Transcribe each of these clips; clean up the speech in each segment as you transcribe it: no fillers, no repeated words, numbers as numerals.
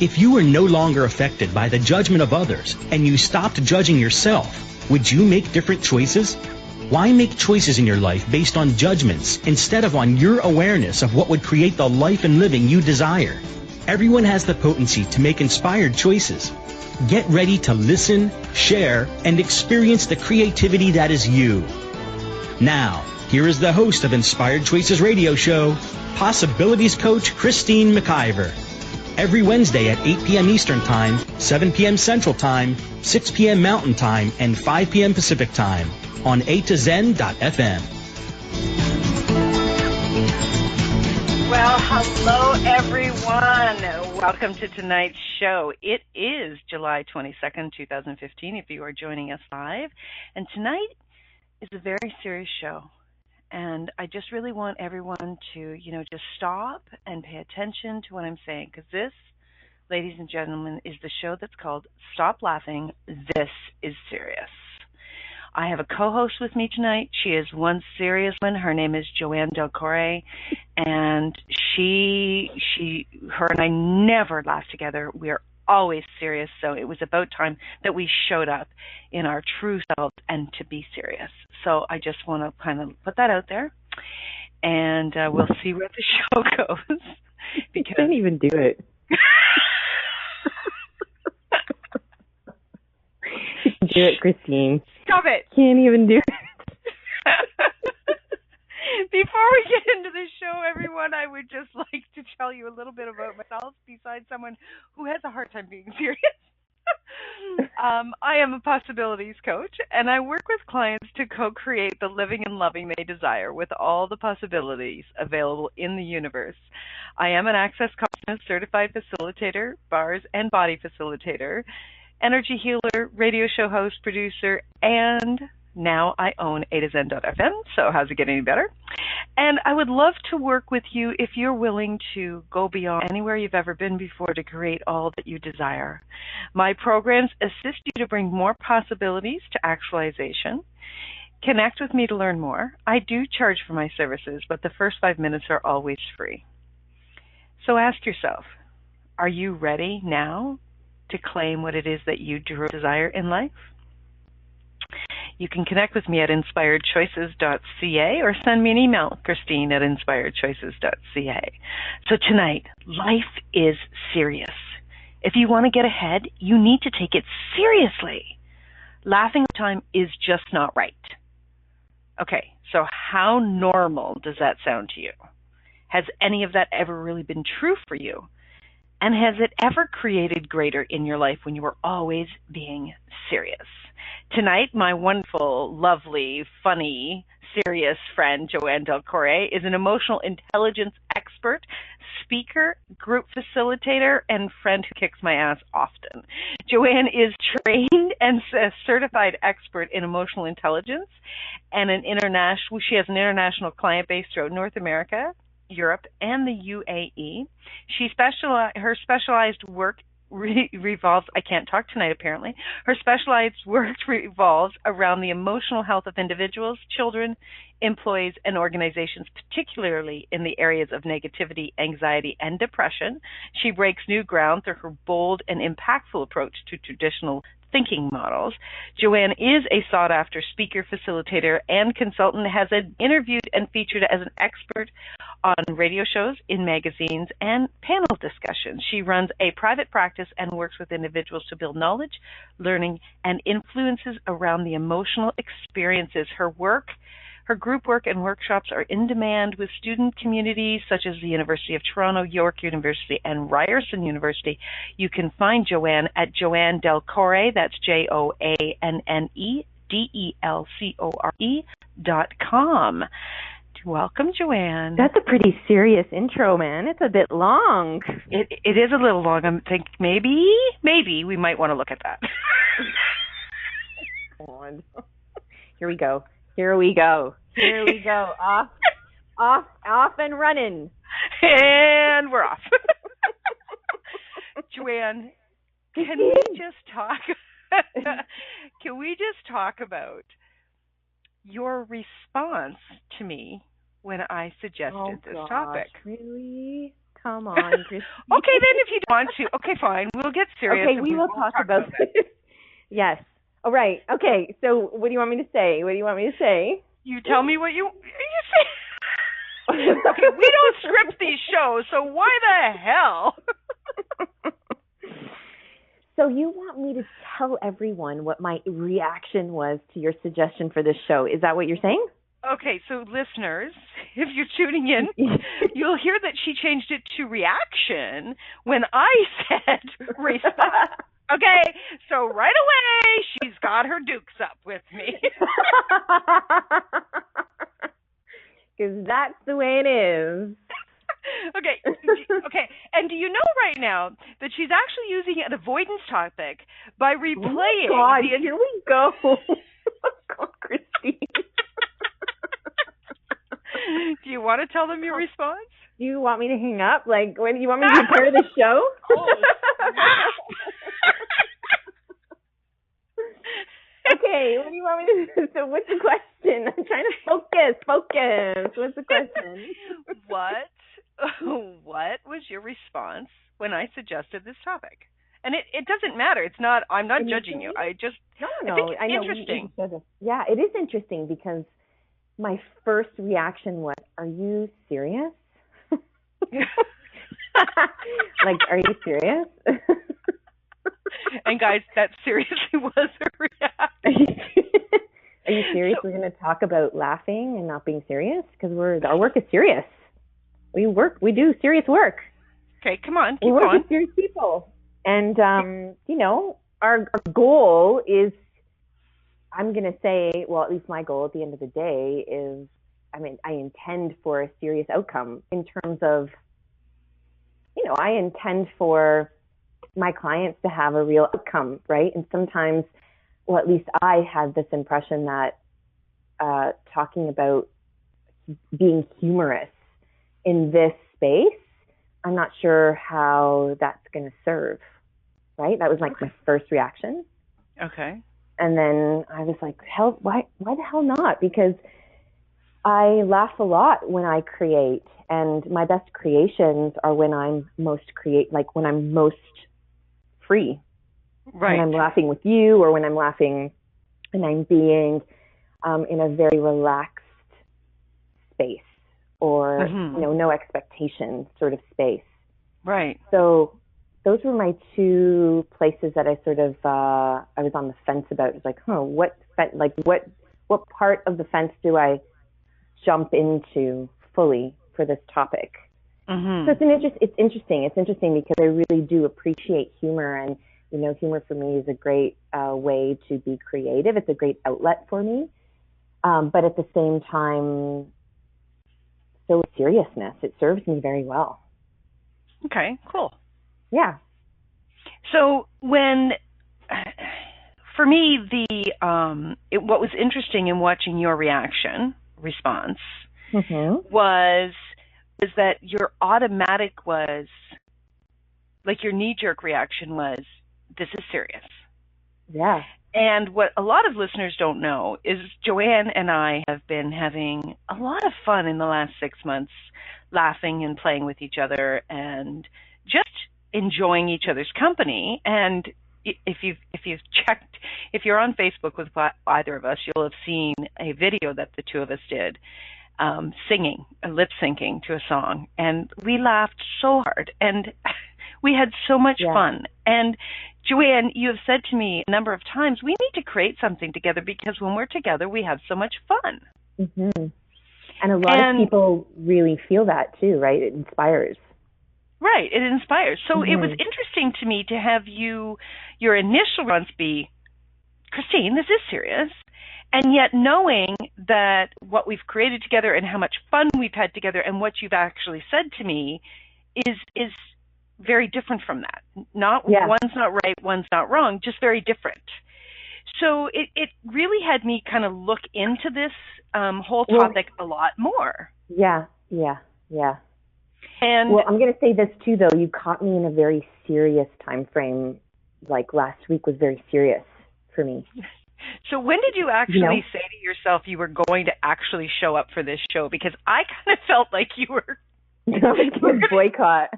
If you were no longer affected by the judgment of others and you stopped judging yourself, would you make different choices? Why make choices in your life based on judgments instead of on your awareness of what would create the life and living you desire? Everyone has the potency to make inspired choices. Get ready to listen, share, and experience the creativity that is you. Now, here is the host of Inspired Choices Radio Show, Possibilities Coach Christine McIver. Every Wednesday at 8 p.m. Eastern Time, 7 p.m. Central Time, 6 p.m. Mountain Time, and 5 p.m. Pacific Time on A2Zen.fm. Well, hello, everyone. Welcome to tonight's show. It is July 22nd, 2015, if you are joining us live. And tonight is a very serious show. And I just really want everyone to, just stop and pay attention to what I'm saying. Because this, ladies and gentlemen, is the show that's called Stop Laughing, This is Serious. I have a co-host with me tonight. She is one serious one. Her name is Joanne Delcore. And her and I never laugh together. We are always serious. So it was about time that we showed up in our true selves and to be serious. So I just want to kind of put that out there, and we'll see where the show goes. You can't even do it. You can do it, Christine. Stop it. Can't even do it. Before we get into the show, everyone, I would just like to tell you a little bit about myself, besides someone who has a hard time being serious. I am a possibilities coach, and I work with clients to co-create the living and loving they desire with all the possibilities available in the universe. I am an Access Consciousness certified facilitator, bars and body facilitator, energy healer, radio show host, producer, and now I own A2Zen.fm, so how's it getting any better? And I would love to work with you if you're willing to go beyond anywhere you've ever been before to create all that you desire. My programs assist you to bring more possibilities to actualization. Connect with me to learn more. I do charge for my services, but the first 5 minutes are always free. So ask yourself, are you ready now to claim what it is that you desire in life? You can connect with me at inspiredchoices.ca or send me an email, Christine at inspiredchoices.ca. So tonight, life is serious. If you want to get ahead, you need to take it seriously. Laughing all the time is just not right. Okay, so how normal does that sound to you? Has any of that ever really been true for you? And has it ever created greater in your life when you were always being serious? Tonight, my wonderful, lovely, funny, serious friend, Joanne Delcore, is an emotional intelligence expert, speaker, group facilitator, and friend who kicks my ass often. Joanne is trained and a certified expert in emotional intelligence, and she has an international client base throughout North America, Europe, and the UAE. Her specialized work revolves, I can't talk tonight apparently, her specialized work revolves around the emotional health of individuals, children, employees, and organizations, particularly in the areas of negativity, anxiety, and depression. She breaks new ground through her bold and impactful approach to traditional thinking models. Joanne is a sought-after speaker, facilitator, and consultant, has been interviewed and featured as an expert on radio shows, in magazines, and panel discussions. She runs a private practice and works with individuals to build knowledge, learning, and influences around the emotional experiences. Her group work and workshops are in demand with student communities such as the University of Toronto, York University, and Ryerson University. You can find Joanne at Joanne Delcore, that's JoanneDelcore.com. Welcome, Joanne. That's a pretty serious intro, man. It's a bit long. It is a little long. I think maybe we might want to look at that. Here we go. Off and running. And we're off. Joanne, can we just talk about your response to me when I suggested this topic? Really? Come on, Christine. Okay, then if you want to. Okay, fine. We'll get serious. Okay, we will talk about this. Yes. All right. Okay, so what do you want me to say? You tell me what you say. Okay, we don't script these shows, so why the hell? So you want me to tell everyone what my reaction was to your suggestion for this show. Is that what you're saying? Okay, so listeners, if you're tuning in, you'll hear that she changed it to reaction when I said response. Okay, so right away, she's got her dukes up with me. Because that's the way it is. Okay, and do you know right now that she's actually using an avoidance topic by replaying... Oh God, here we go. Oh, Christine. Do you want to tell them your response? Do you want me to hang up? Like, when do you want me to be part of the show? Okay, what do you want me to do? So what's the question? I'm trying to focus. What's the question? What was your response when I suggested this topic? And it doesn't matter. It's not, I'm not judging you. I think it's interesting. Yeah, it is interesting because my first reaction was, are you serious? Like, are you serious? And guys, that seriously was a reaction. Are you serious? We're going to talk about laughing and not being serious? Because our work is serious. We do serious work. Okay, come on, keep we work going. with serious people. And, our goal is, I'm going to say, well, at least my goal at the end of the day is, I intend for a serious outcome in terms of, I intend for my clients to have a real outcome, right? And sometimes, well, at least I had this impression that talking about being humorous in this space, I'm not sure how that's going to serve, right? That was like my first reaction. Okay. And then I was like, why the hell not? Because I laugh a lot when I create, and my best creations are when I'm most when I'm most free. Right. When I'm laughing with you, or when I'm laughing and I'm being in a very relaxed space, or no expectation sort of space. Right. So those were my two places that I sort of I was on the fence about. It was like, what part of the fence do I jump into fully for this topic? Mm-hmm. So it's interesting. It's interesting because I really do appreciate humor, and humor for me is a great way to be creative. It's a great outlet for me, but at the same time, so seriousness, it serves me very well. Okay, cool. Yeah. So for me, what was interesting in watching your response, was that your automatic was, like your knee-jerk reaction was, this is serious. Yeah. And what a lot of listeners don't know is Joanne and I have been having a lot of fun in the last 6 months, laughing and playing with each other and just enjoying each other's company. And if you're on Facebook with either of us, you'll have seen a video that the two of us did, singing, lip syncing to a song. And we laughed so hard and we had so much fun. And Joanne, you have said to me a number of times, we need to create something together because when we're together, we have so much fun. Mm-hmm. And a lot of people really feel that too, right? It inspires. Right, it inspires. So it was interesting to me to have your initial response be, Christine, this is serious. And yet knowing that what we've created together and how much fun we've had together and what you've actually said to me is very different from that. One's not right, one's not wrong, just very different. So it really had me kind of look into this whole topic a lot more. Yeah. And I'm going to say this too, though. You caught me in a very serious time frame. Like last week was very serious for me. So when did you actually say to yourself you were going to actually show up for this show? Because I kind of felt like you were Boycott.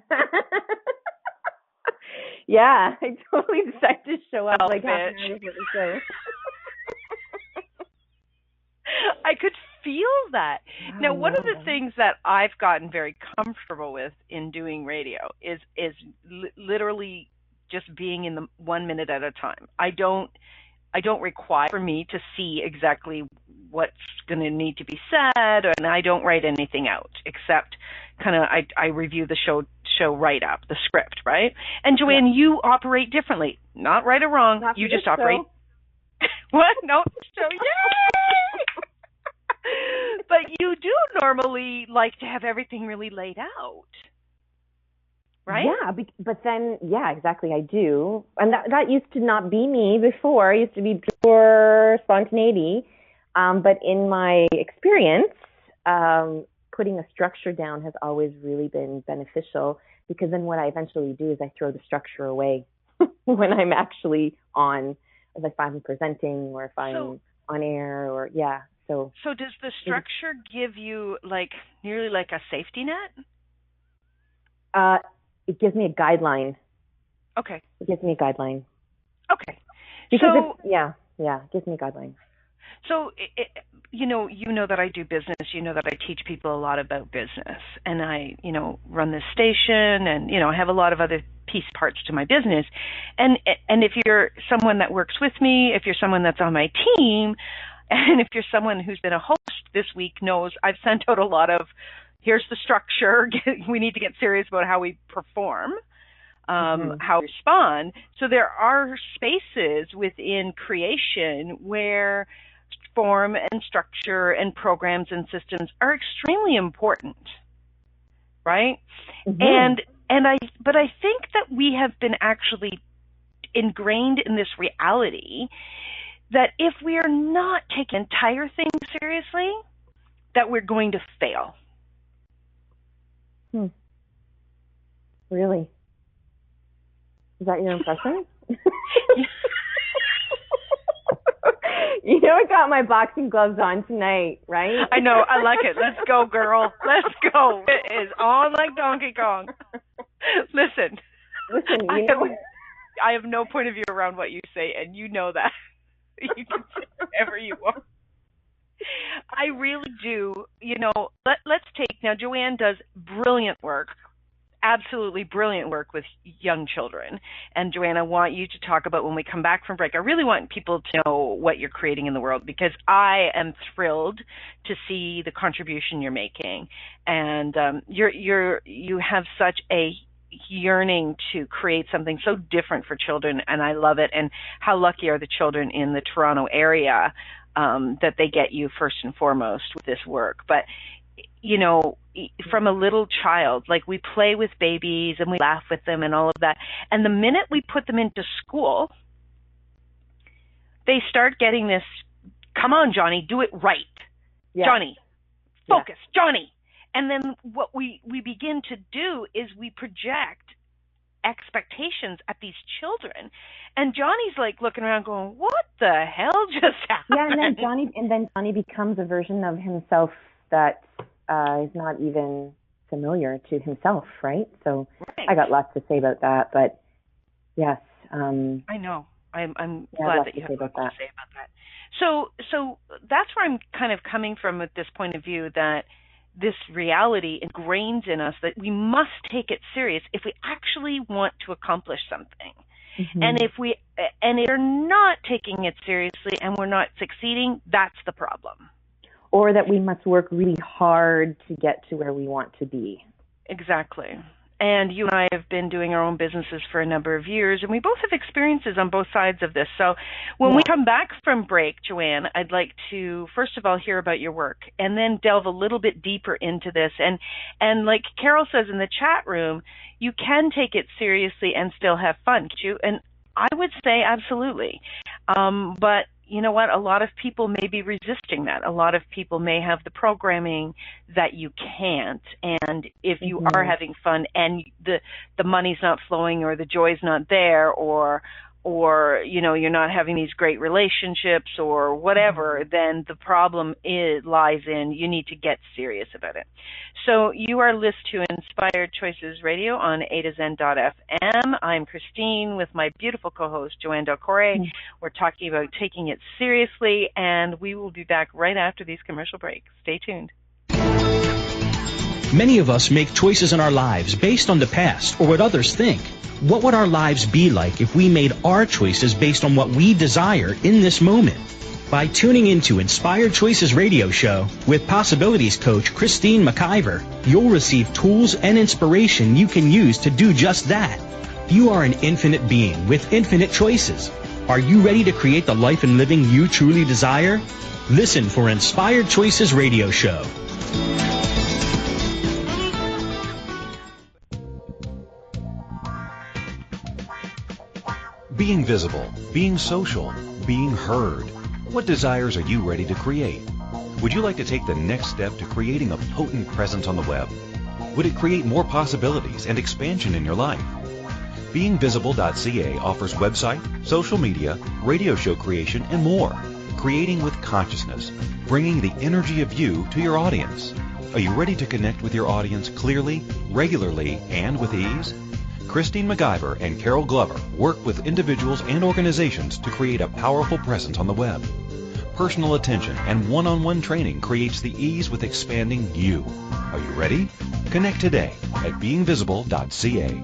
Yeah, I totally decided to show up like half an hour before the show. I could feel that. Now, one of the things that I've gotten very comfortable with in doing radio is literally just being in the 1 minute at a time. I don't require for me to see exactly what's going to need to be said, and I don't write anything out except kind of I review the show write up, the script, right? And Joanne, you operate differently. Not right or wrong. Not you just operate. What? No. So yay! But you do normally like to have everything really laid out. Right? Yeah, but then, yeah, exactly, I do. And that used to not be me before. It used to be pure spontaneity. But in my experience, putting a structure down has always really been beneficial, because then what I eventually do is I throw the structure away when I'm actually on, if I'm presenting or if I'm on air or, yeah. So does the structure give you nearly like a safety net? It gives me a guideline. Okay. It gives me a guideline. Okay. Because it gives me a guideline. So, you know that I do business. You know that I teach people a lot about business, and I, run this station, and I have a lot of other piece parts to my business. And if you're someone that works with me, if you're someone that's on my team, and if you're someone who's been a host this week, knows I've sent out a lot of, here's the structure. We need to get serious about how we perform, how we respond. So there are spaces within creation where form and structure and programs and systems are extremely important, right? But I think that we have been actually ingrained in this reality that if we are not taking the entire thing seriously, that we're going to fail. Really? Is that your impression? I got my boxing gloves on tonight, right? I know. I like it. Let's go, girl. Let's go. It is on like Donkey Kong. Listen, I have no point of view around what you say, and you know that. You can say whatever you want. I really do. Let's take, now Joanne does brilliant work, absolutely brilliant work with young children. And Joanne, I want you to talk about, when we come back from break, I really want people to know what you're creating in the world, because I am thrilled to see the contribution you're making. And you have such a yearning to create something so different for children, and I love it. And how lucky are the children in the Toronto area that they get you first and foremost with this work. But from a little child, we play with babies and we laugh with them and all of that. And the minute we put them into school, they start getting this, come on, Johnny, do it right. Yeah. Johnny, focus, yeah. Johnny. And then what we begin to do is we project expectations at these children. And Johnny's looking around going, what the hell just happened? Yeah, and then Johnny becomes a version of himself that is not even familiar to himself, right? So right. I got lots to say about that, but yes. I know. I'm glad that you have lots to say about that. So that's where I'm kind of coming from with this point of view, that this reality ingrains in us that we must take it serious if we actually want to accomplish something. Mm-hmm. And if we're not taking it seriously and we're not succeeding, that's the problem. Or that we must work really hard to get to where we want to be. Exactly. And you and I have been doing our own businesses for a number of years, and we both have experiences on both sides of this. So when we come back from break, Joanne, I'd like to, first of all, hear about your work and then delve a little bit deeper into this. And like Carol says in the chat room, you can take it seriously and still have fun, can't you? And I would say absolutely. But you know what? A lot of people may be resisting that. A lot of people may have the programming that you can't. And if you are having fun and the money's not flowing or the joy's not there or or, you're not having these great relationships or whatever, then the problem lies in you need to get serious about it. So you are listening to Inspired Choices Radio on A to Zen.fm. I'm Christine with my beautiful co-host, Joanne Del Corre. We're talking about taking it seriously, and we will be back right after these commercial breaks. Stay tuned. Many of us make choices in our lives based on the past or what others think. What would our lives be like if we made our choices based on what we desire in this moment? By tuning into Inspired Choices Radio Show with Possibilities Coach Christine McIver, you'll receive tools and inspiration you can use to do just that. You are an infinite being with infinite choices. Are you ready to create the life and living you truly desire? Listen for Inspired Choices Radio Show. Being visible, being social, being heard. What desires are you ready to create? Would you like to take the next step to creating a potent presence on the web? Would it create more possibilities and expansion in your life? BeingVisible.ca offers website, social media, radio show creation, and more. Creating with consciousness, bringing the energy of you to your audience. Are you ready to connect with your audience clearly, regularly, and with ease? Christine McIver and Carol Glover work with individuals and organizations to create a powerful presence on the web. Personal attention and one-on-one training creates the ease with expanding you. Are you ready? Connect today at beingvisible.ca.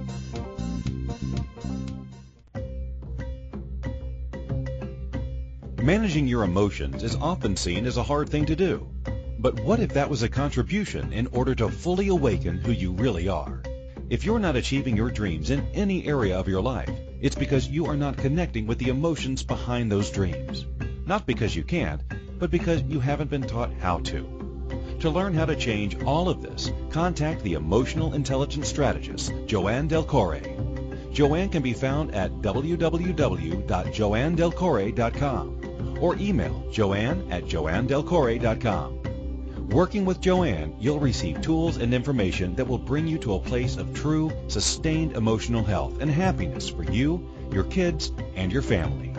Managing your emotions is often seen as a hard thing to do. But what if that was a contribution in order to fully awaken who you really are? If you're not achieving your dreams in any area of your life, it's because you are not connecting with the emotions behind those dreams. Not because you can't, but because you haven't been taught how to. To learn how to change all of this, contact the emotional intelligence strategist, Joanne Del Corre. Joanne can be found at www.joannedelcorre.com or email joanne@joannedelcorre.com. Working with Joanne, you'll receive tools and information that will bring you to a place of true, sustained emotional health and happiness for you, your kids, and your family.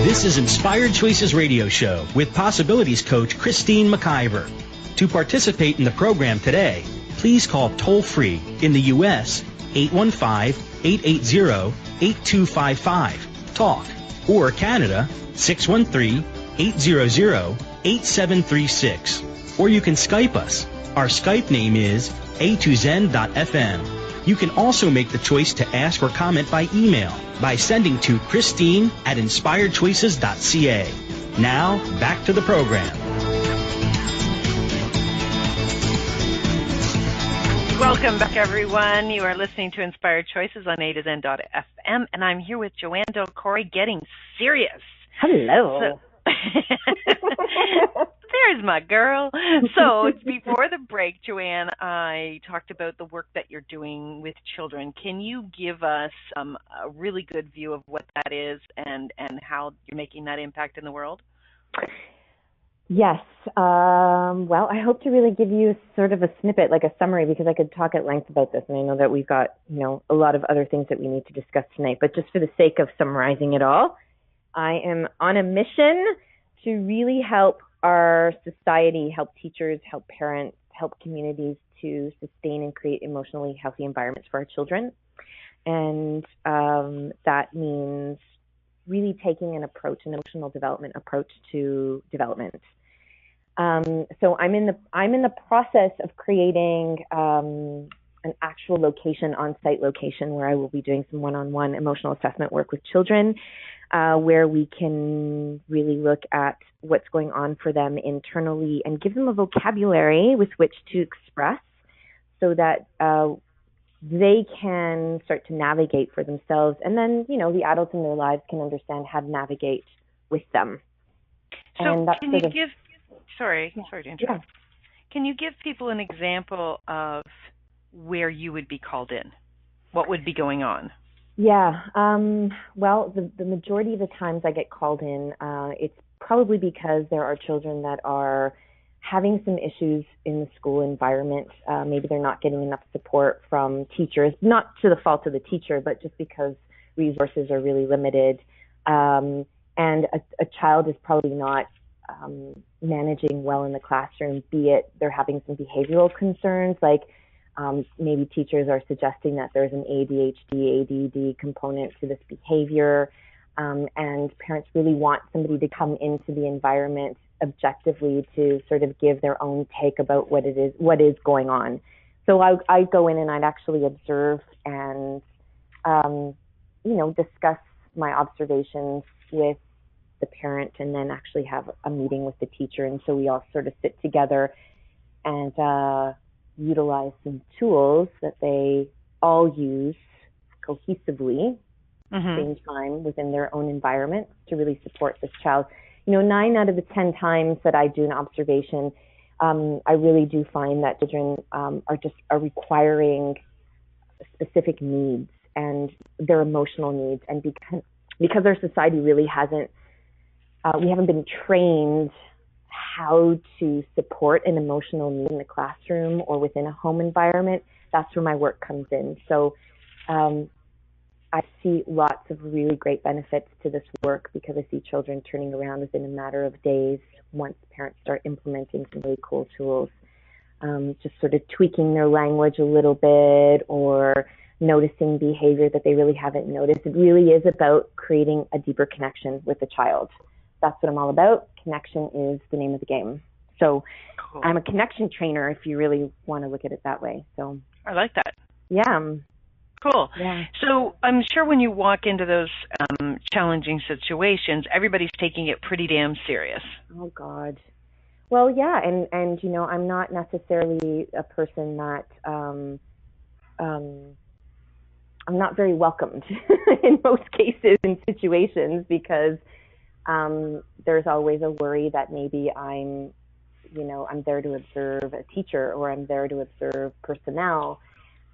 This is Inspired Choices Radio Show with Possibilities Coach Christine McIver. To participate in the program today, please call toll-free in the U.S. 815-880-8255, TALK, or Canada 613-800-8736. Or you can Skype us. Our Skype name is a2zen.fm. You can also make the choice to ask or comment by email by sending to Christine@inspiredchoices.ca. Now, back to the program. Welcome back, everyone. You are listening to Inspired Choices on A to Zen.fm, and I'm here with Joanne Del Corre getting serious. Hello. There's my girl. So before the break, Joanne, I talked about the work that you're doing with children. Can you give us a really good view of what that is and how you're making that impact in the world? Yes. Well, I hope to really give you sort of a snippet, like a summary, because I could talk at length about this, and I know that we've got, a lot of other things that we need to discuss tonight. But just for the sake of summarizing it all, I am on a mission to really help our society, help teachers, help parents, help communities to sustain and create emotionally healthy environments for our children. And that means really taking an emotional development approach to development. So I'm in the process of creating an actual location, on-site location, where I will be doing some one-on-one emotional assessment work with children, where we can really look at what's going on for them internally and give them a vocabulary with which to express so that they can start to navigate for themselves. And then, the adults in their lives can understand how to navigate with them. So and that's can you give, sorry to interrupt. Yeah. Can you give people an example of where you would be called in? What would be going on? Yeah. Well, the majority of the times I get called in, it's probably because there are children that are having some issues in the school environment. Maybe they're not getting enough support from teachers, not to the fault of the teacher, but just because resources are really limited. And a child is probably not managing well in the classroom, be it they're having some behavioral concerns, like maybe teachers are suggesting that there's an ADHD, ADD component to this behavior, and parents really want somebody to come into the environment objectively to sort of give their own take about what is going on. So I go in and I'd actually observe and discuss my observations with the parent, and then actually have a meeting with the teacher. And so we all sort of sit together and utilize some tools that they all use cohesively at the same time within their own environment to really support this child. 9 out of the 10 times that I do an observation, I really do find that children are requiring specific needs and their emotional needs. And because our society really we haven't been trained how to support an emotional need in the classroom or within a home environment, that's where my work comes in. So I see lots of really great benefits to this work because I see children turning around within a matter of days once parents start implementing some really cool tools, just sort of tweaking their language a little bit or noticing behavior that they really haven't noticed. It really is about creating a deeper connection with the child. That's what I'm all about. Connection is the name of the game. So cool. I'm a connection trainer if you really want to look at it that way. So I like that. Yeah. Cool. Yeah. So I'm sure when you walk into those challenging situations, everybody's taking it pretty damn serious. Oh, God. Well, yeah, and I'm not necessarily a person that I'm not very welcomed in most cases in situations because there's always a worry that maybe I'm there to observe a teacher or I'm there to observe personnel.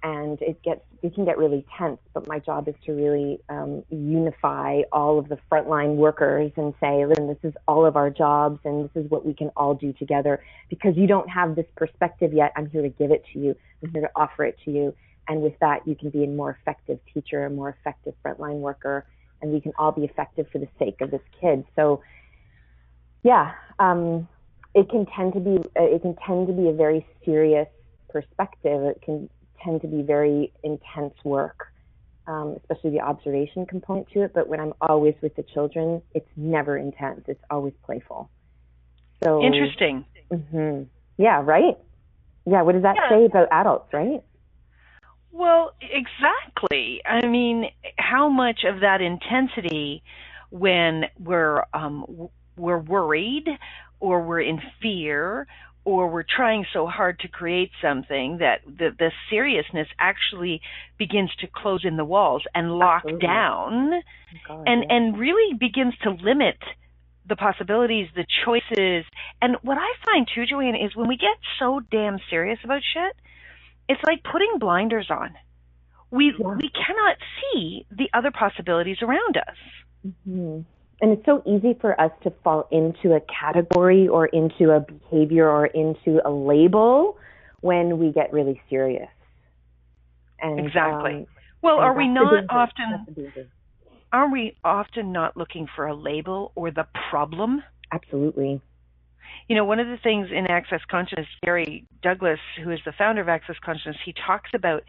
And it can get really tense, but my job is to really unify all of the frontline workers and say, listen, this is all of our jobs and this is what we can all do together. Because you don't have this perspective yet, I'm here to give it to you. I'm here to offer it to you. And with that, you can be a more effective teacher, a more effective frontline worker, and we can all be effective for the sake of this kid. So, yeah, it can tend to be a very serious perspective. It can tend to be very intense work, especially the observation component to it. But when I'm always with the children, it's never intense. It's always playful. So interesting. Mm-hmm. Yeah, right? Yeah, what does that say about adults, right? Well, exactly. I mean, how much of that intensity when we're worried or we're in fear or we're trying so hard to create something that the seriousness actually begins to close in the walls and lock down and really begins to limit the possibilities, the choices. And what I find too, Joanne, is when we get so damn serious about shit, it's like putting blinders on. We cannot see the other possibilities around us. Mm-hmm. And it's so easy for us to fall into a category or into a behavior or into a label when we get really serious. And, exactly. Well, are we often not looking for a label or the problem? Absolutely. One of the things in Access Consciousness, Gary Douglas, who is the founder of Access Consciousness, he talks about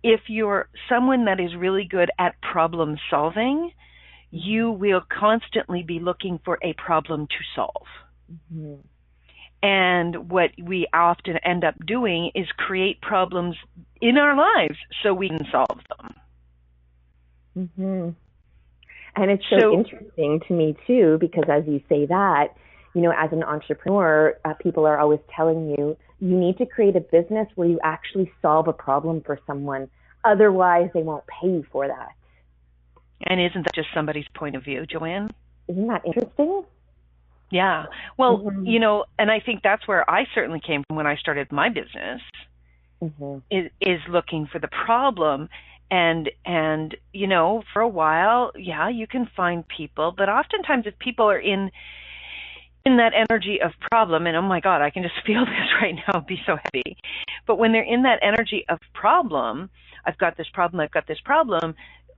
if you're someone that is really good at problem solving, you will constantly be looking for a problem to solve. Mm-hmm. And what we often end up doing is create problems in our lives so we can solve them. Mm-hmm. And it's so interesting to me, too, because as you say that, as an entrepreneur, people are always telling you, you need to create a business where you actually solve a problem for someone. Otherwise, they won't pay you for that. And isn't that just somebody's point of view, Joanne? Isn't that interesting? Yeah. Well, and I think that's where I certainly came from when I started my business, is looking for the problem. And for a while, you can find people. But oftentimes if people are in in that energy of problem, and oh my God, I can just feel this right now, it'd be so heavy. But when they're in that energy of problem, I've got this problem,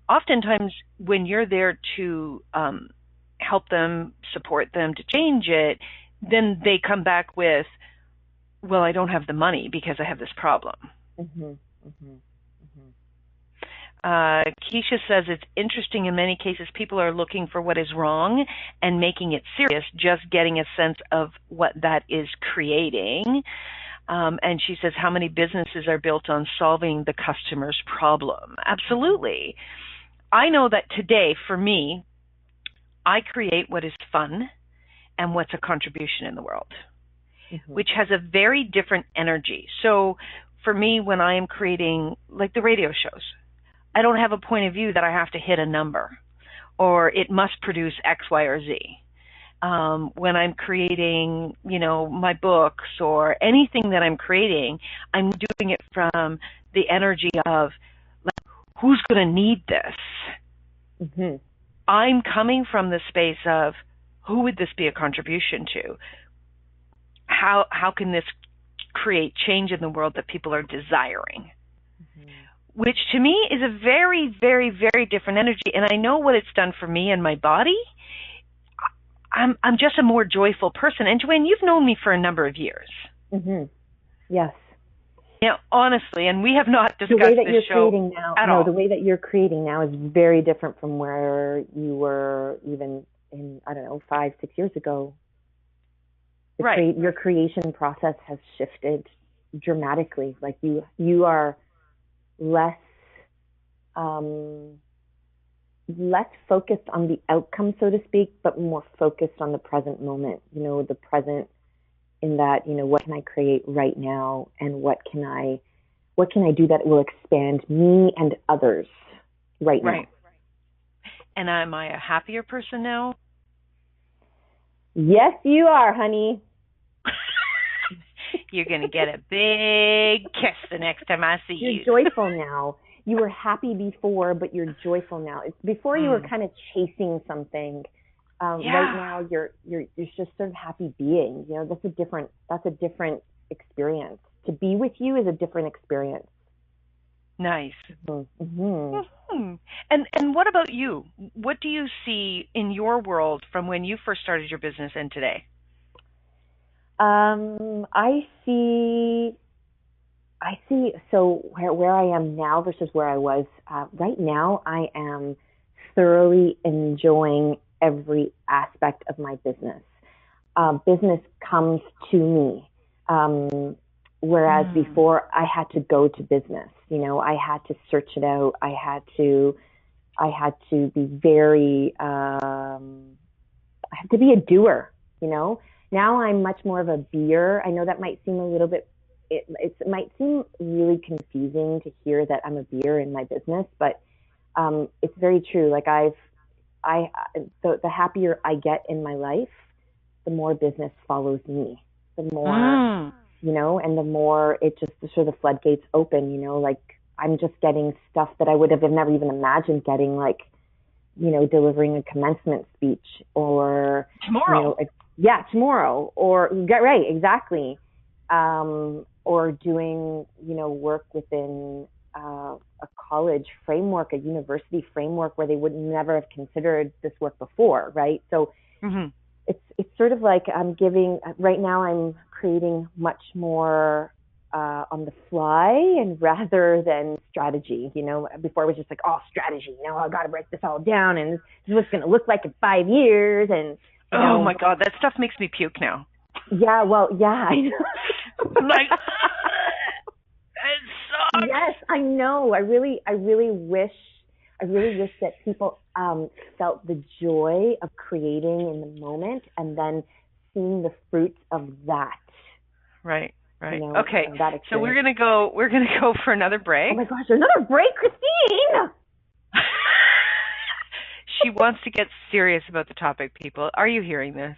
oftentimes when you're there to help them, support them to change it, then they come back with, well, I don't have the money because I have this problem. Keisha says it's interesting in many cases people are looking for what is wrong and making it serious, just getting a sense of what that is creating. And she says, how many businesses are built on solving the customer's problem? Absolutely. I know that today, for me, I create what is fun and what's a contribution in the world, which has a very different energy. So for me, when I am creating, like the radio shows, I don't have a point of view that I have to hit a number or it must produce X, Y, or Z. When I'm creating, my books or anything that I'm creating, I'm doing it from the energy of, like, who's going to need this? I'm coming from the space of, who would this be a contribution to? How can this create change in the world that people are desiring? Which to me is a very, very, very different energy. And I know what it's done for me and my body. I'm just a more joyful person. And Joanne, you've known me for a number of years. Yes. Honestly, and we have not discussed this show at all. The way that you're creating now is very different from where you were even in, 5-6 years ago. Right. Your creation process has shifted dramatically. Like you are less focused on the outcome, so to speak, but more focused on the present moment, the present in that, what can I create right now and what can I do that will expand me and others right now. Right. And am I a happier person now? Yes, you are, honey. You're going to get a big kiss the next time I see you. You're joyful now. You were happy before, but you're joyful now. It's before you were kind of chasing something. Right now, you're just sort of happy being. That's a different experience. To be with you is a different experience. Nice. And what about you? What do you see in your world from when you first started your business and today? I see. So where I am now versus where I was right now, I am thoroughly enjoying every aspect of my business. Business comes to me, whereas before I had to go to business. I had to search it out. I had to be very. I have to be a doer. Now I'm much more of a beer. I know that might seem a little bit, it might seem really confusing to hear that I'm a beer in my business, but it's very true. Like the happier I get in my life, the more business follows me. The more, and the more it just sort of the floodgates open. Like I'm just getting stuff that I would have never even imagined getting, like, delivering a commencement speech or tomorrow. Tomorrow, or right, exactly, or doing, work within a college framework, a university framework where they would never have considered this work before, right? So it's sort of like right now I'm creating much more on the fly and rather than strategy. Before it was just like, strategy, I got to break this all down and this is what's going to look like in 5 years. And oh my God, that stuff makes me puke now. Yeah, well, yeah, I know. Like, it sucks. Yes, I know. I really wish that people felt the joy of creating in the moment and then seeing the fruits of that. Right. Okay. So we're gonna go for another break. Oh my gosh, another break, Christine! She wants to get serious about the topic, people. Are you hearing this?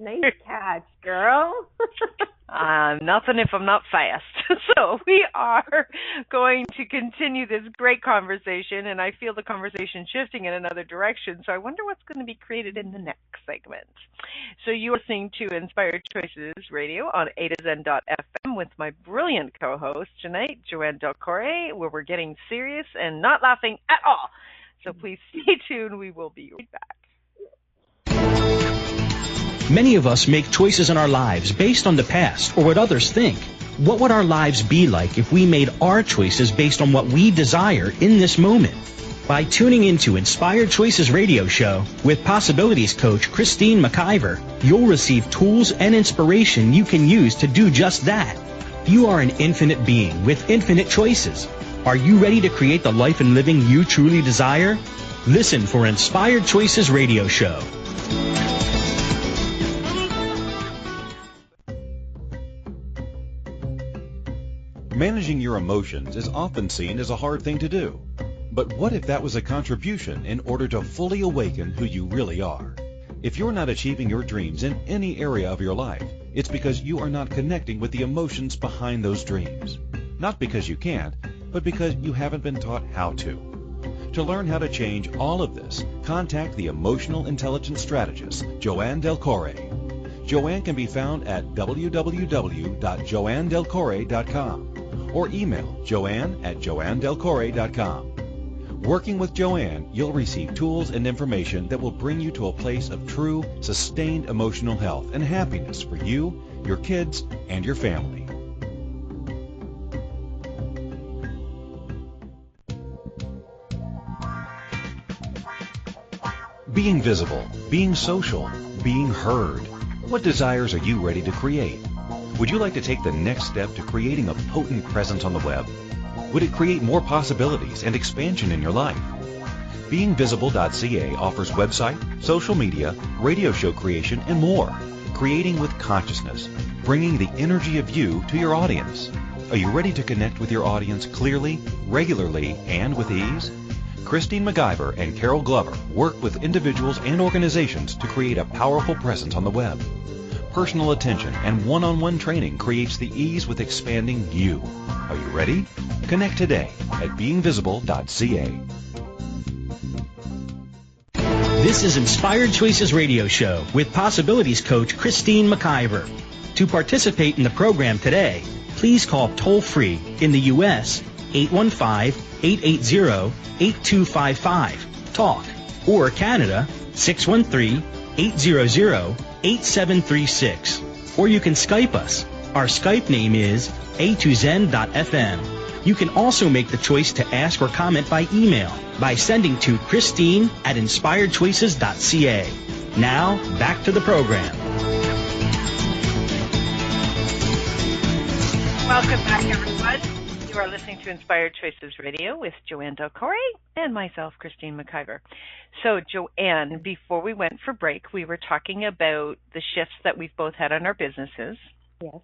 Nice catch, girl. Nothing if I'm not fast. So we are going to continue this great conversation, and I feel the conversation shifting in another direction. So I wonder what's going to be created in the next segment. So you are listening to Inspired Choices Radio on A2Zen.fm with my brilliant co-host tonight, Joanne Delcore, where we're getting serious and not laughing at all. So please stay tuned. We will be right back. Many of us make choices in our lives based on the past or what others think. What would our lives be like if we made our choices based on what we desire in this moment? By tuning into Inspired Choices Radio Show with Possibilities Coach Christine McIver, you'll receive tools and inspiration you can use to do just that. You are an infinite being with infinite choices. Are you ready to create the life and living you truly desire? Listen for Inspired Choices Radio Show. Managing your emotions is often seen as a hard thing to do. But what if that was a contribution in order to fully awaken who you really are? If you're not achieving your dreams in any area of your life, it's because you are not connecting with the emotions behind those dreams. Not because you can't, but because you haven't been taught how to. To learn how to change all of this, contact the emotional intelligence strategist, Joanne Delcore. Joanne can be found at www.joannedelcore.com or email joanne@joannedelcore.com. Working with Joanne, you'll receive tools and information that will bring you to a place of true, sustained emotional health and happiness for you, your kids, and your family. Being visible, being social, being heard. What desires are you ready to create? Would you like to take the next step to creating a potent presence on the web? Would it create more possibilities and expansion in your life? BeingVisible.ca offers website, social media, radio show creation, and more. Creating with consciousness, bringing the energy of you to your audience. Are you ready to connect with your audience clearly, regularly, and with ease? Christine McIver and Carol Glover work with individuals and organizations to create a powerful presence on the web. Personal attention and one-on-one training creates the ease with expanding you. Are you ready? Connect today at beingvisible.ca. This is Inspired Choices Radio Show with Possibilities Coach Christine McIver. To participate in the program today, please call toll-free in the U.S. 815-880-8255, TALK, or Canada 613-800-8736. Or you can Skype us. Our Skype name is A2Zen.fm. You can also make the choice to ask or comment by email by sending to Christine@inspiredchoices.ca. Now, back to the program. Welcome back, everyone. You are listening to Inspired Choices Radio with Joanne Delcore and myself, Christine McIver. So, Joanne, before we went for break, we were talking about the shifts that we've both had on our businesses. Yes.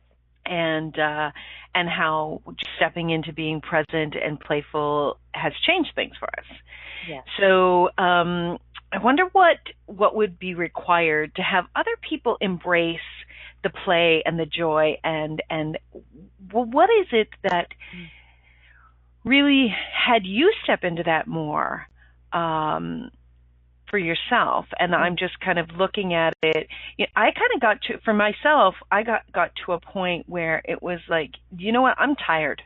And how stepping into being present and playful has changed things for us. Yes. So I wonder what would be required to have other people embrace the play and the joy and well, what is it that really had you step into that more for yourself? And I'm just kind of looking at it. You know, I kind of got to, for myself, I got to a point where it was like, you know what? I'm tired.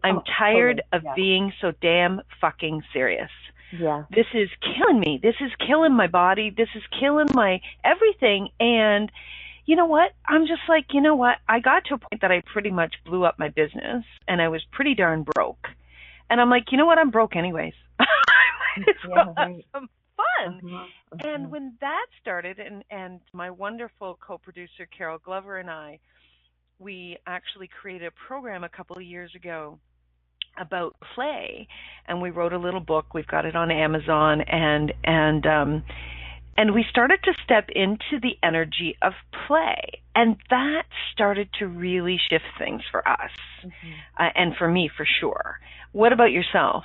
I'm tired of being so damn fucking serious. Yeah. This is killing me. This is killing my body. This is killing my everything. And you know what? I'm just like, you know what? I got to a point that I pretty much blew up my business and I was pretty darn broke. And I'm like, you know what? I'm broke anyways. I might as well have some fun. And when that started, and my wonderful co-producer Carol Glover and I, we actually created a program a couple of years ago about play, and we wrote a little book. We've got it on Amazon, and we started to step into the energy of play, and that started to really shift things for us, and for me, for sure. What about yourself?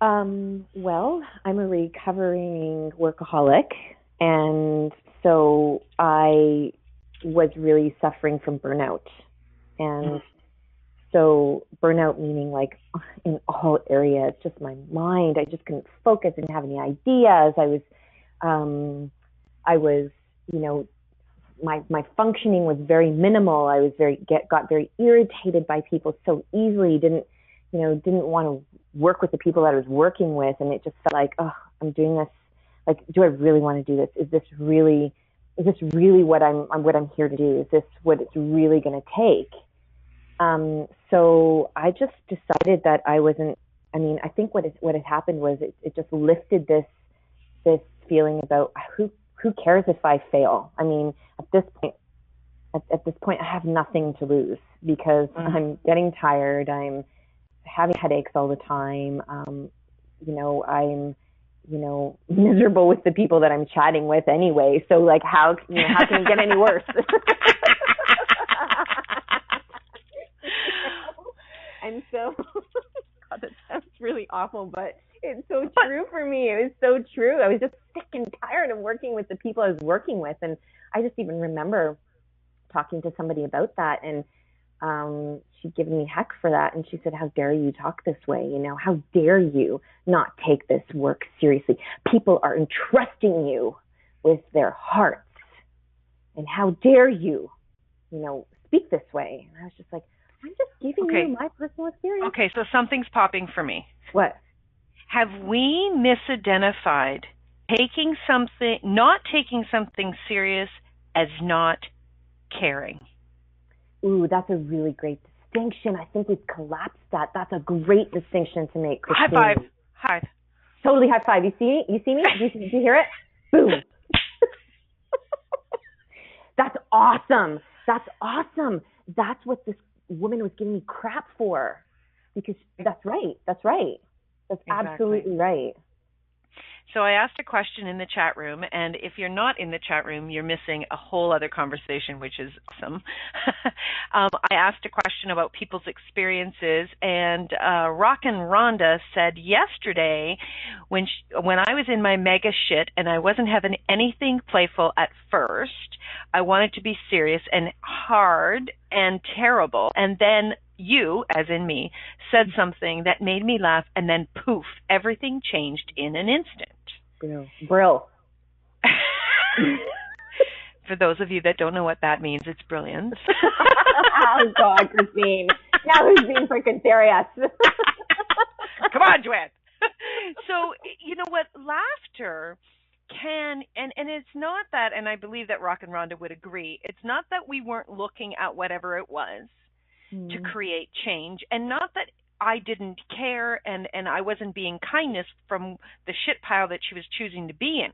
Well, I'm a recovering workaholic, and so I was really suffering from burnout. And so burnout meaning like in all areas, just my mind, I just couldn't focus, didn't have any ideas. I was, you know, my functioning was very minimal. I was got very irritated by people so easily, didn't want to work with the people that I was working with. And it just felt like, oh, I'm doing this. Like, do I really want to do this? Is this really what I'm here to do? Is this what it's really going to take? So I just decided that I wasn't, I think what had happened was it just lifted this feeling about who cares if I fail? I mean, at this point, I have nothing to lose because I'm getting tired. I'm having headaches all the time. I'm miserable with the people that I'm chatting with anyway. So like, how can it get any worse? And so, God, that sounds really awful, but it's so true for me. It was so true. I was just sick and tired of working with the people I was working with. And I just even remember talking to somebody about that. And she'd given me heck for that. And she said, how dare you talk this way? You know, how dare you not take this work seriously? People are entrusting you with their hearts. And how dare you, speak this way? And I was just like, I'm just giving you my personal experience. Okay, so something's popping for me. What? Have we misidentified not taking something serious as not caring? Ooh, that's a really great distinction. I think we've collapsed that. That's a great distinction to make, Christine. High five. High. Totally high five. You see me? Do you hear it? Boom. That's awesome. That's awesome. That's what this woman was giving me crap for. Because that's right. That's exactly. Absolutely right. So I asked a question in the chat room, and if you're not in the chat room, you're missing a whole other conversation, which is awesome. I asked a question about people's experiences, and Rockin' Rhonda said yesterday when I was in my mega shit and I wasn't having anything playful at first, I wanted to be serious and hard and terrible, and then you, as in me, said something that made me laugh, and then poof, everything changed in an instant. Brill. For those of you that don't know what that means, it's brilliant. Oh, God, Christine. Now who's being freaking serious? Come on, Joanne. So, you know what? Laughter can, and it's not that, and I believe that Rock and Rhonda would agree, it's not that we weren't looking at whatever it was to create change, and not that I didn't care and I wasn't being kindness from the shit pile that she was choosing to be in.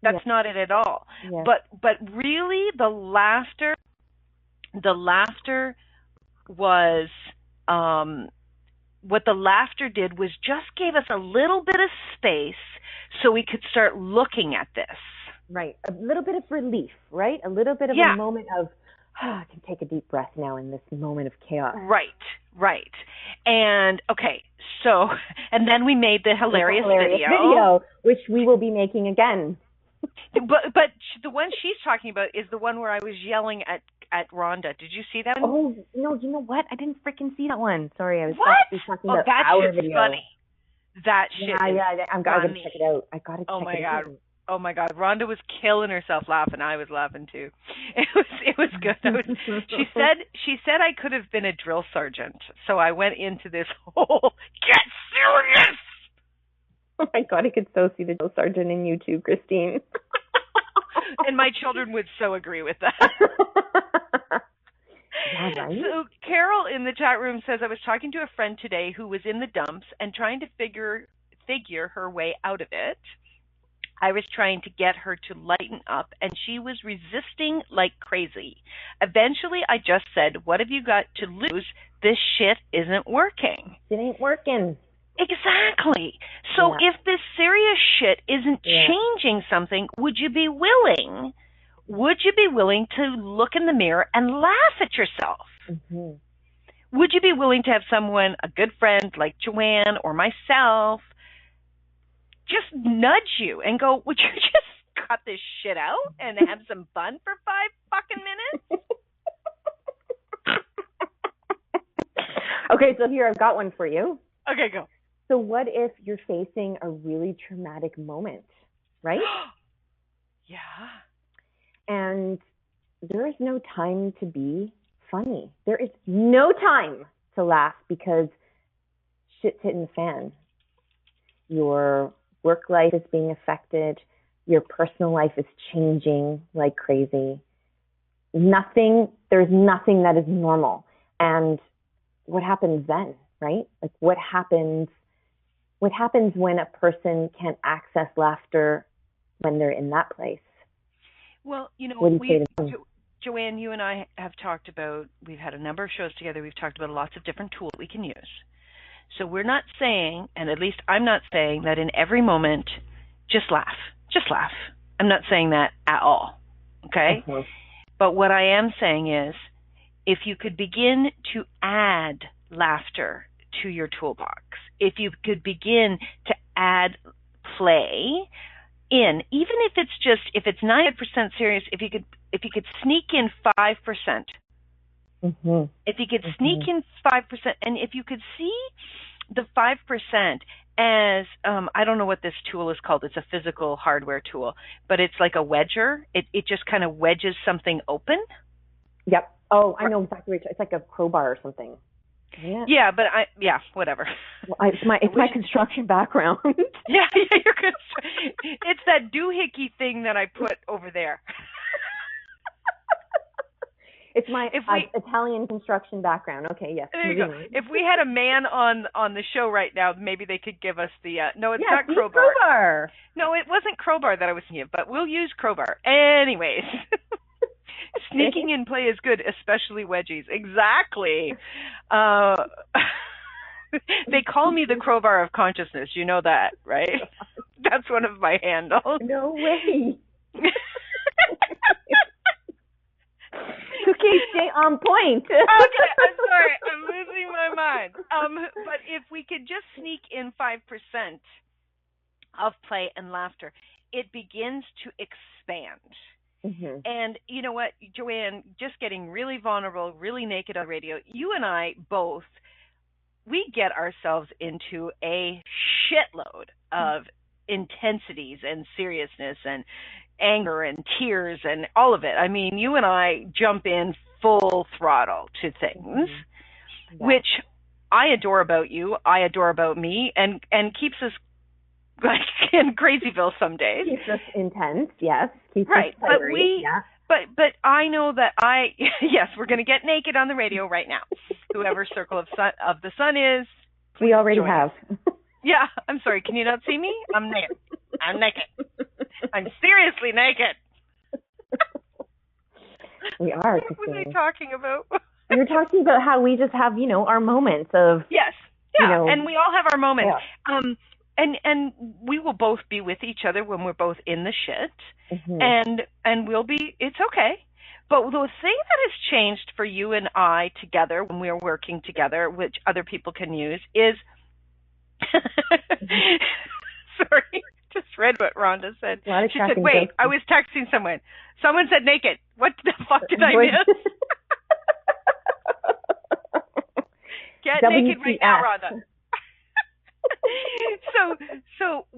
That's not it at all. Yes. But really the laughter was what the laughter did was just gave us a little bit of space so we could start looking at this. Right. A little bit of relief, right? A little bit of a moment of, I can take a deep breath now in this moment of chaos. Right. And, okay, so, and then we made the hilarious video, which we will be making again. But the one she's talking about is the one where I was yelling at Rhonda. Did you see that one? Oh, no, you know what? I didn't freaking see that one. Sorry, I was talking about that our video. Funny. That shit I gotta check it out. I gotta check it out. Oh my God, Rhonda was killing herself laughing. I was laughing too. It was good. She said I could have been a drill sergeant. So I went into this whole get serious. Oh my God, I could so see the drill sergeant in you too, Christine. And my children would so agree with that. Yeah, right? So Carol in the chat room says, I was talking to a friend today who was in the dumps and trying to figure her way out of it. I was trying to get her to lighten up, and she was resisting like crazy. Eventually, I just said, what have you got to lose? This shit isn't working. It ain't working. Exactly. So if this serious shit isn't changing something, would you be willing to look in the mirror and laugh at yourself? Mm-hmm. Would you be willing to have someone, a good friend like Joanne or myself, just nudge you and go, would you just cut this shit out and have some fun for 5 fucking minutes? Okay, so here, I've got one for you. Okay, go. So what if you're facing a really traumatic moment, right? Yeah. And there is no time to be funny. There is no time to laugh because shit's hitting the fan. Your work life is being affected. Your personal life is changing like crazy. There's nothing that is normal. And what happens then, right? Like what happens when a person can't access laughter when they're in that place? Well, you know, what do you say to them? Joanne, you and I have talked about, we've had a number of shows together, we've talked about lots of different tools we can use. So we're not saying, and at least I'm not saying, that in every moment, just laugh. Just laugh. I'm not saying that at all, okay? Uh-huh. But what I am saying is, if you could begin to add laughter to your toolbox, if you could begin to add play in, even if it's 90% serious, if you could sneak in 5%, Mm-hmm. if you could sneak in 5%, and if you could see the 5% as, I don't know what this tool is called. It's a physical hardware tool, but it's like a wedger. It just kind of wedges something open. Yep. Oh, I know exactly what it's like, a crowbar or something. Yeah, but whatever. Well, it's my construction background. Yeah, you're good. It's that doohickey thing that I put over there. It's my Italian construction background. Okay, yes. There you go. If we had a man on the show right now, maybe they could give us the no, it's not crowbar. Crowbar. No, it wasn't crowbar that I was thinking of, but we'll use crowbar. Anyways. Sneaking in play is good, especially wedgies. Exactly. They call me the crowbar of consciousness. You know that, right? That's one of my handles. No way. Okay, stay on point. Okay, I'm sorry. I'm losing my mind. But if we could just sneak in 5% of play and laughter, it begins to expand. Mm-hmm. And you know what, Joanne, just getting really vulnerable, really naked on radio, you and I both, we get ourselves into a shitload of intensities and seriousness and anger and tears and all of it. I mean, you and I jump in full throttle to things, which I adore about you, I adore about me, and keeps us like in Crazyville some days. Keeps us intense, yes. Keeps right, us fiery, but I know that yes, we're going to get naked on the radio right now. Whoever Circle of the Sun is, we already have. Yeah, I'm sorry. Can you not see me? I'm naked. I'm seriously naked. We are. What was I talking about? You're talking about how we just have, our moments of. Yes. Yeah, and we all have our moments. Yeah. And we will both be with each other when we're both in the shit, and we'll be. It's okay. But the thing that has changed for you and I together when we're working together, which other people can use, is. Sorry, just read what Rhonda said. She said, "Wait, I was texting someone. Someone said naked. What the fuck did I miss?" Get naked right now, Rhonda.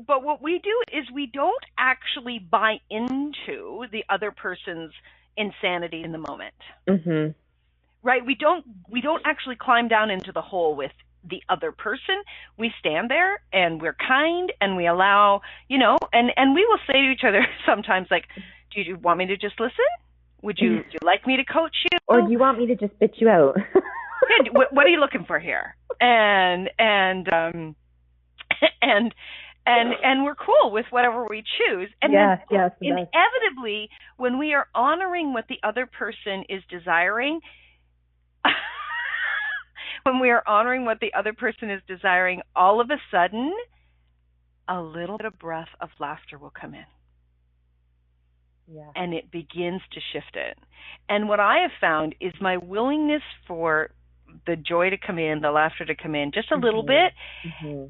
But what we do is we don't actually buy into the other person's insanity in the moment. Mm-hmm. Right? We don't actually climb down into the hole with the other person. We stand there and we're kind and we allow, and we will say to each other sometimes, like, do you want me to just listen? Would you like me to coach you? Or do you want me to just spit you out? What are you looking for here? And we're cool with whatever we choose. And then inevitably, when we are honoring what the other person is desiring, all of a sudden, a little bit of breath of laughter will come in. Yeah. And it begins to shift it. And what I have found is my willingness for the joy to come in, the laughter to come in just a little bit,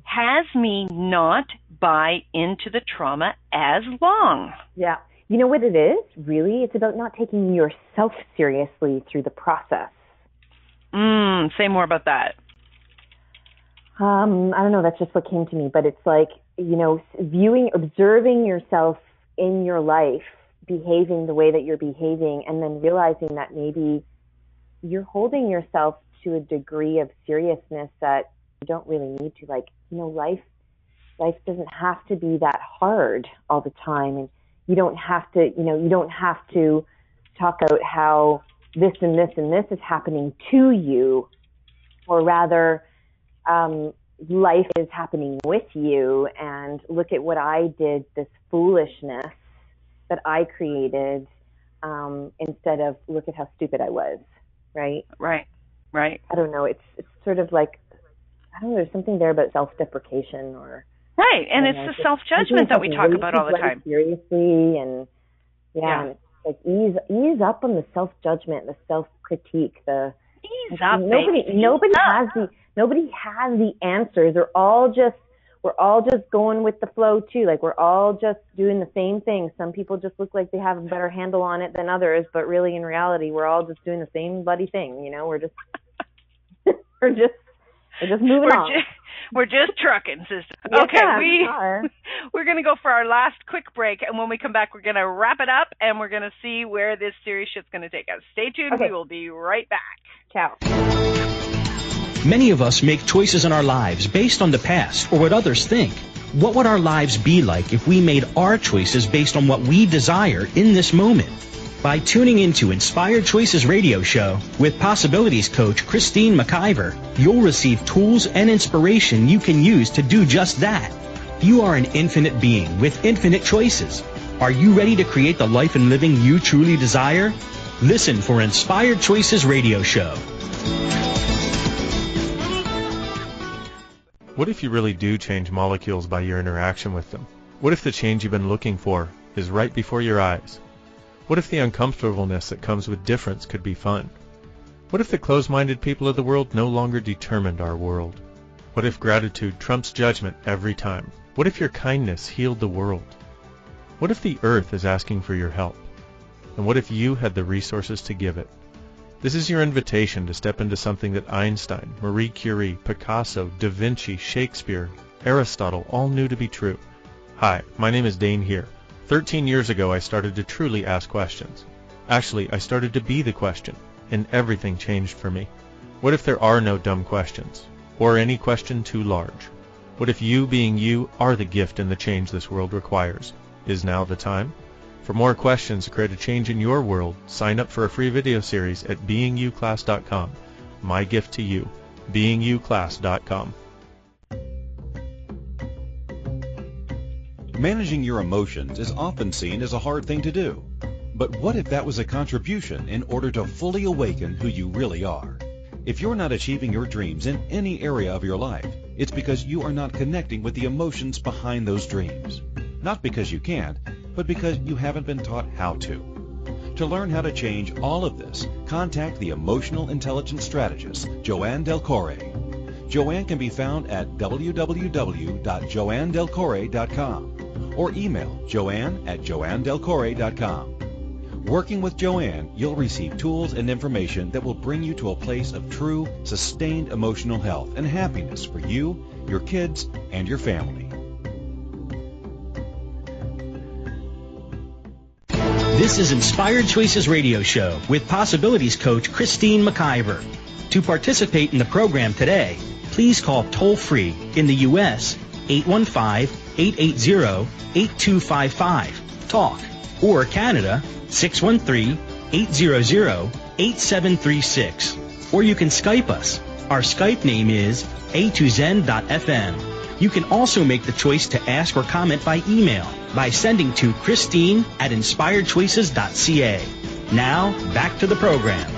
has me not buy into the trauma as long. Yeah. You know what it is, really? It's about not taking yourself seriously through the process. Say more about that. I don't know, that's just what came to me, but it's like, you know, observing yourself in your life, behaving the way that you're behaving, and then realizing that maybe you're holding yourself to a degree of seriousness that you don't really need to. Like, you know, life doesn't have to be that hard all the time, and you don't have to talk about how this and this and this is happening to you, or rather, life is happening with you, and look at what I did, this foolishness that I created, instead of look at how stupid I was, right? Right. I don't know, it's sort of like, I don't know, there's something there about self-deprecation or... Right, and it's the self-judgment that we talk about all the time. Seriously, and and it's like ease up on the self-judgment, the self-critique, ease up. Nobody has the answers. We're all just going with the flow too. Like, we're all just doing the same thing. Some people just look like they have a better handle on it than others, but really in reality, we're all just doing the same bloody thing. You know, we're just we're just moving on. We're just trucking, sister. Yeah, okay, we're going to go for our last quick break, and when we come back, we're going to wrap it up, and we're going to see where this series shit's going to take us. Stay tuned. Okay. We will be right back. Ciao. Many of us make choices in our lives based on the past or what others think. What would our lives be like if we made our choices based on what we desire in this moment? By tuning into Inspired Choices Radio Show with Possibilities Coach Christine McIver, you'll receive tools and inspiration you can use to do just that. You are an infinite being with infinite choices. Are you ready to create the life and living you truly desire? Listen for Inspired Choices Radio Show. What if you really do change molecules by your interaction with them? What if the change you've been looking for is right before your eyes? What if the uncomfortableness that comes with difference could be fun? What if the closed-minded people of the world no longer determined our world? What if gratitude trumps judgment every time? What if your kindness healed the world? What if the earth is asking for your help? And what if you had the resources to give it? This is your invitation to step into something that Einstein, Marie Curie, Picasso, Da Vinci, Shakespeare, Aristotle all knew to be true. Hi, my name is Dane here. 13 years ago, I started to truly ask questions. Actually, I started to be the question, and everything changed for me. What if there are no dumb questions, or any question too large? What if you being you are the gift and the change this world requires? Is now the time? For more questions to create a change in your world, sign up for a free video series at beingyouclass.com. My gift to you, beingyouclass.com. Managing your emotions is often seen as a hard thing to do. But what if that was a contribution in order to fully awaken who you really are? If you're not achieving your dreams in any area of your life, it's because you are not connecting with the emotions behind those dreams. Not because you can't, but because you haven't been taught how to. To learn how to change all of this, contact the emotional intelligence strategist, Joanne Delcore. Joanne can be found at www.joannedelcore.com or email joanne@joannedelcore.com. Working with Joanne, you'll receive tools and information that will bring you to a place of true, sustained emotional health and happiness for you, your kids, and your family. This is Inspired Choices Radio Show with Possibilities Coach Christine McIver. To participate in the program today, please call toll-free in the U.S. 815-880-8255, TALK, or Canada 613-800-8736. Or you can Skype us. Our Skype name is a2zen.fm. You can also make the choice to ask or comment by email by sending to Christine@inspiredchoices.ca. Now, back to the program.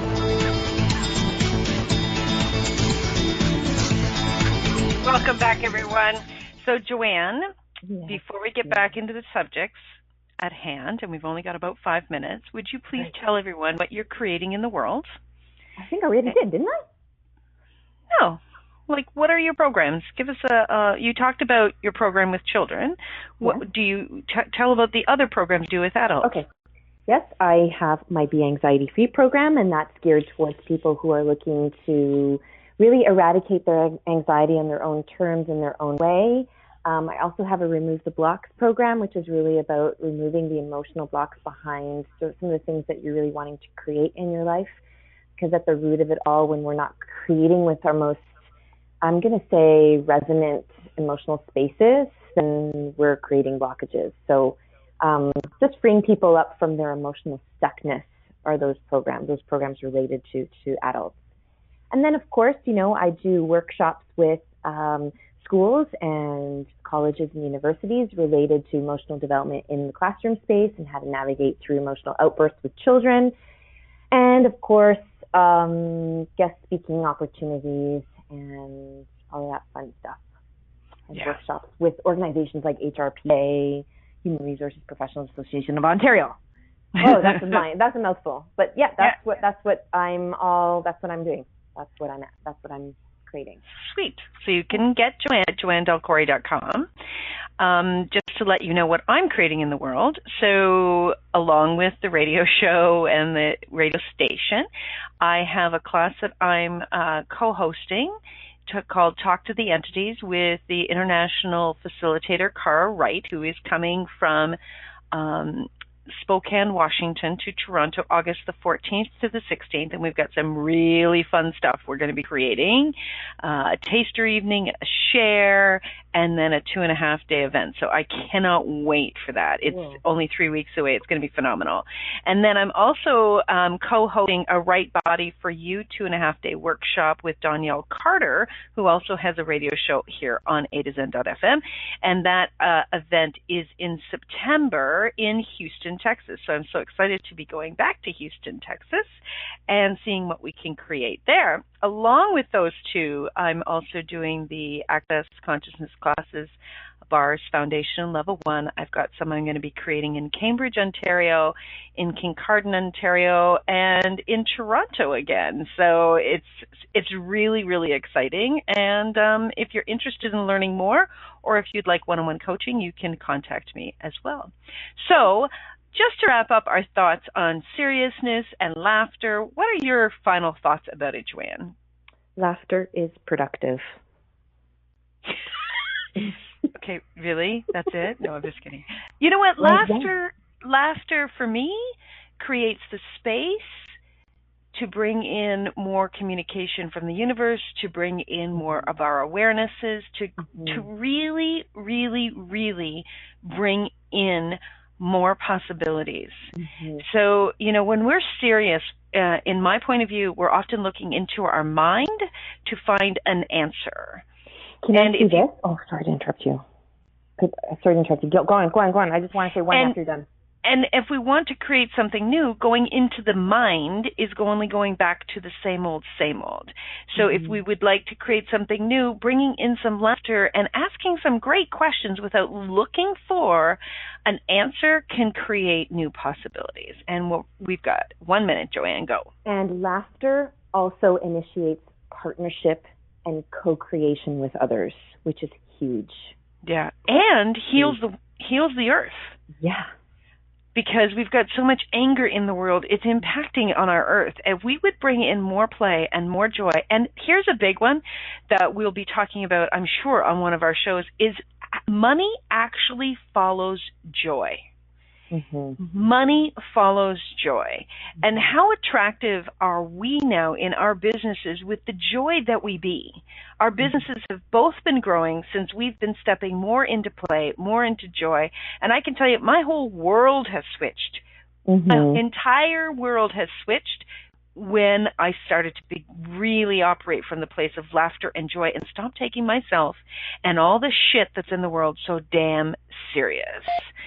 Welcome back, everyone. So, Joanne, before we get back into the subjects at hand, and we've only got about 5 minutes, would you please tell everyone what you're creating in the world? I think I already did, didn't I? Oh, like what are your programs? Give us you talked about your program with children. What do you tell about the other programs you do with adults? Okay. Yes, I have my Be Anxiety Free program, and that's geared towards people who are looking to really eradicate their anxiety on their own terms in their own way. I also have a Remove the Blocks program, which is really about removing the emotional blocks behind some of the things that you're really wanting to create in your life. Because at the root of it all, when we're not creating with our most, I'm going to say, resonant emotional spaces, then we're creating blockages. So just freeing people up from their emotional stuckness are those programs related to adults. And then, of course, I do workshops with schools and colleges and universities related to emotional development in the classroom space and how to navigate through emotional outbursts with children. And, of course, guest speaking opportunities and all that fun stuff. And workshops with organizations like HRPA, Human Resources Professionals Association of Ontario. Oh, that's a mouthful. But yeah, that's what I'm doing. That's what I'm at. That's what I'm creating. Sweet. So you can get Joanne at joannedelcorey.com. Just to let you know what I'm creating in the world. So along with the radio show and the radio station, I have a class that I'm co-hosting called Talk to the Entities with the international facilitator, Cara Wright, who is coming from Spokane, Washington to Toronto, August the 14th to the 16th, and we've got some really fun stuff we're going to be creating. A taster evening, a share, and then a 2.5-day event. So I cannot wait for that. It's only 3 weeks away. It's going to be phenomenal. And then I'm also co-hosting a Right Body for You 2.5-day workshop with Danielle Carter, who also has a radio show here on A2Zen.fm. And that event is in September in Houston, Texas. So I'm so excited to be going back to Houston, Texas, and seeing what we can create there. Along with those two, I'm also doing the Access Consciousness classes, Bars Foundation Level 1. I've got some I'm going to be creating in Cambridge, Ontario, in Kincardine, Ontario, and in Toronto again. So it's really, really exciting. And if you're interested in learning more, or if you'd like one-on-one coaching, you can contact me as well. So just to wrap up our thoughts on seriousness and laughter, what are your final thoughts about it, Joanne? Laughter is productive. Okay, really? That's it? No, I'm just kidding. You know what? Laughter for me creates the space to bring in more communication from the universe, to bring in more of our awarenesses, to really, really, really bring in more possibilities. So, when we're serious, in my point of view, we're often looking into our mind to find an answer. Can I do this? Oh, sorry to interrupt you. Go on. I just want to say one after you're done. And if we want to create something new, going into the mind is only going back to the same old, same old. So if we would like to create something new, bringing in some laughter and asking some great questions without looking for an answer can create new possibilities. And we've got 1 minute, Joanne, go. And laughter also initiates partnership and co-creation with others, which is huge. Yeah, and heals the earth. Yeah. Because we've got so much anger in the world, it's impacting on our earth. If we would bring in more play and more joy, and here's a big one that we'll be talking about, I'm sure, on one of our shows, is money actually follows joy. Money follows joy. And how attractive are we now in our businesses with the joy that we be? Our businesses have both been growing since we've been stepping more into play, more into joy. And I can tell you, my whole world has switched. My entire world has switched when I started to really operate from the place of laughter and joy and stop taking myself and all the shit that's in the world so damn serious.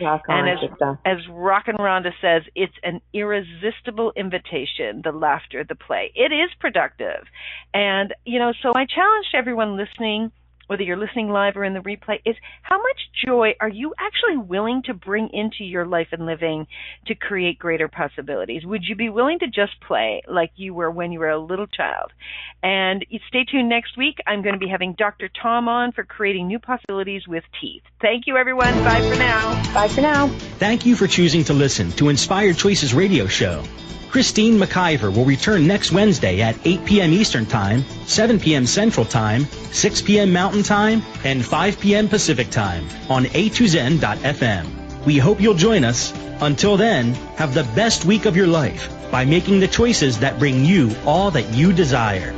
As Rock and Rhonda says, it's an irresistible invitation, the laughter, the play. It is productive. And, so I challenged everyone listening, whether you're listening live or in the replay, is how much joy are you actually willing to bring into your life and living to create greater possibilities? Would you be willing to just play like you were when you were a little child? And stay tuned next week. I'm going to be having Dr. Tom on for creating new possibilities with teeth. Thank you, everyone. Bye for now. Bye for now. Thank you for choosing to listen to Inspired Choices Radio Show. Christine McIver will return next Wednesday at 8 p.m. Eastern Time, 7 p.m. Central Time, 6 p.m. Mountain Time, and 5 p.m. Pacific Time on A2Zen.fm. We hope you'll join us. Until then, have the best week of your life by making the choices that bring you all that you desire.